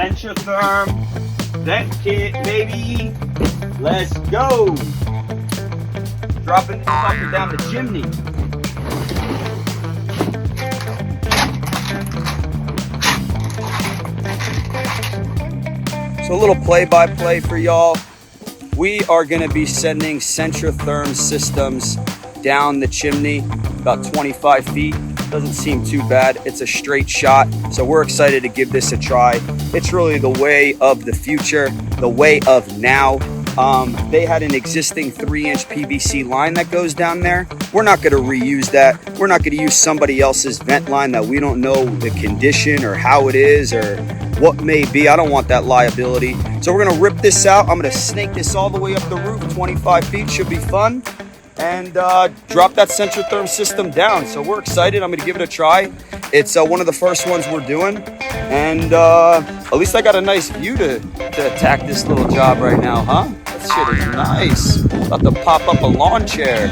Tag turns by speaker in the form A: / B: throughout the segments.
A: Centrotherm vent kit, baby. Let's go. Dropping this sucker down the chimney. So a little play-by-play for y'all. We are going to be sending Centrotherm systems down the chimney about 25 feet. Doesn't seem too bad. It's a straight shot, so we're excited to give this a try. It's really the way of the future, the way of now. They had an existing 3-inch PVC line that goes down there. We're not going to reuse that. We're not going to use somebody else's vent line that we don't know the condition or how it is or what may be. I don't want that liability. So we're going to rip this out. I'm going to snake this all the way up the roof, 25 feet. Should be fun. And drop that Centrotherm system down. So we're excited. I'm going to give it a try. It's one of the first ones we're doing. And at least I got a nice view to attack this little job right now, huh? That shit is nice. About to pop up a lawn chair.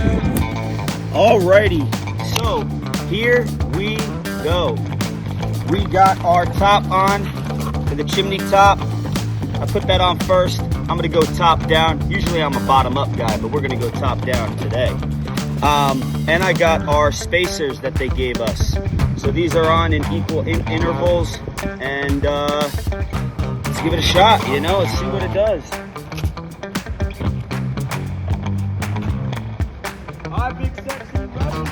A: Alrighty. So here we go. We got our top on to the chimney top. I put that on first. I'm gonna go top down. Usually I'm a bottom up guy, but we're gonna go top down today. And I got our spacers that they gave us. So these are on in equal intervals, and let's give it a shot, you know, let's see what it does. Hi, big sexy brother.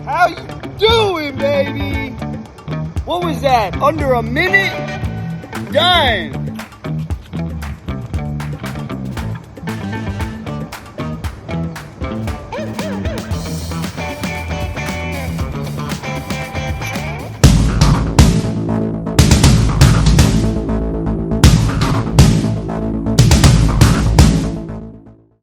A: How you doing, baby? What was that? Under a minute? Done.